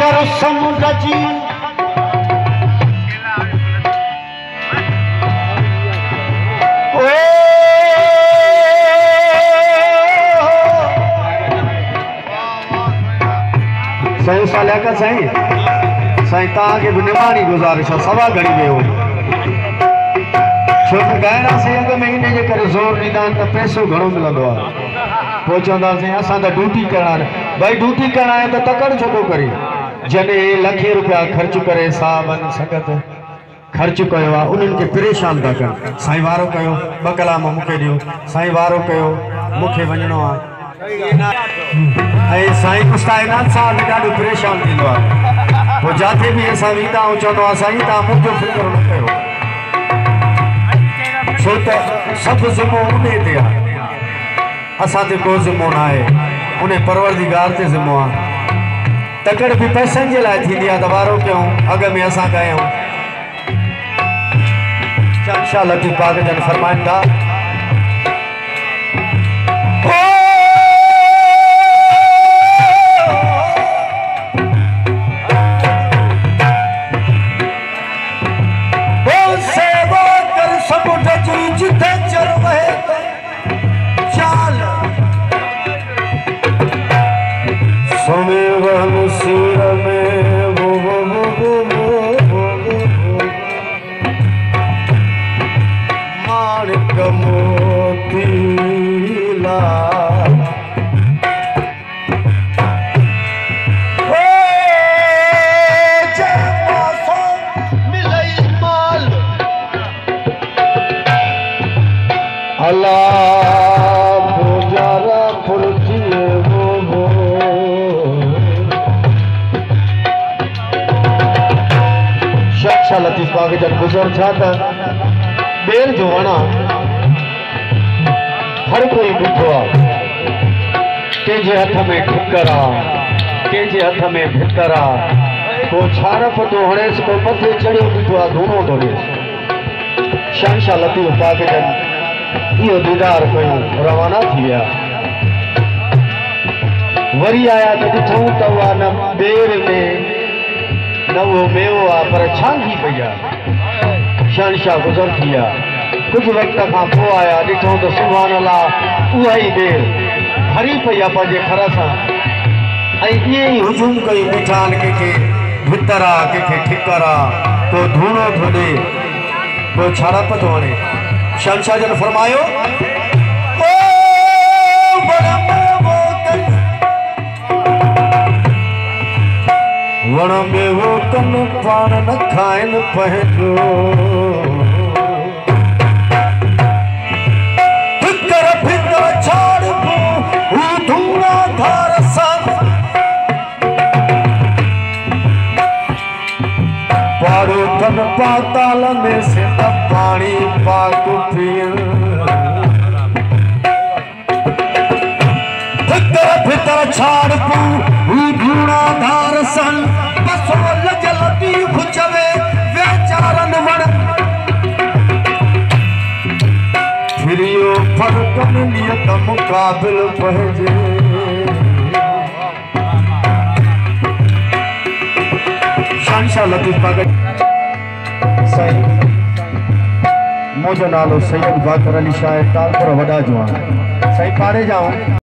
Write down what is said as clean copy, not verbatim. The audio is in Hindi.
कर समुद्र जी सही साल का साईं साईं तव्हांखे बि निमाणी गुज़ारिश आहे सवा घड़ी वियो छो त ॻाइण से अॻ में इन जे करे ज़ोर ॾींदा आहिनि त पैसो घणो मिलंदो आहे पोइ चवंदासीं असां त ड्यूटी करणु भई ड्यूटी करणु आहे त तकड़ छो करे जॾहिं लखे रुपया ख़र्च करे साहबनि संगत ख़र्च कयो आहे उन्हनि खे परेशान था कनि साईं वारो कयो 2 कलाम मूंखे ॾियो साईं वारो कयो मूंखे वञिणो आहे साईं कुस्ताइनाथ साहब ॾाढो परेशान थींदो आहे पोइ जिथे बि असां वेंदा आहियूं चवंदो आहे साईं तव्हां मुंहिंजो फ़िक्र न कयो छो त सभु ज़िम्मो उन ते आहे असां ते को ज़िम्मो न आहे उन परवरदिगार ते ज़िम्मो आहे तकड़ बि पैसनि जे लाइ थींदी आहे त वारो कयूं अॻ में असां कयूं शाह लतीफ़ पाक जन फरमाइनि था शाह लतीफ़ पाक जन गुज़र छा त बेल जो वणा हर कोई ॿुधो आहे कंहिंजे हथ में ठिकर आहे कंहिंजे हथ में भितर आहे को छारफ थो हणेसि को मथे चढ़ियो बीठो आहे धूनो थो ॾिएसि शाह लतीफ़ पाक जन इहो दीदार कयूं रवाना थी विया वरी आया त ॾिठूं त उहा न बेर में न वो मेवो आहे पर छांगी पई आहे शहनशाह गुज़र थी विया कुझु वक़्त खां पोइ आया ॾिठूं त सुभान अल्लाह उहा ई बेर भरी पई आहे पंहिंजे घर सां ऐं ईअं ई हुजूम कई बीठान कंहिंखे भितर आहे कंहिंखे ठिकर आहे को धूणो थो ॾे को छाड़प थो हणे शहनशाह जन फरमायो वण में वो कन पान न खाइन पंहिंजो फिकर फिकर छाड़ हू धूणा धार सन पारो धन पाताल में से न पानी पाक पियण फिकर फिकर छाड़ हू धूणा धार सन नियत मुकाबिल पहुंचे शाह लतीफ़ पाक साईं मुंहिंजो नालो सैयद बाकर अली शाह तालपुर वॾा जो आहे साईं पाड़े जाऊं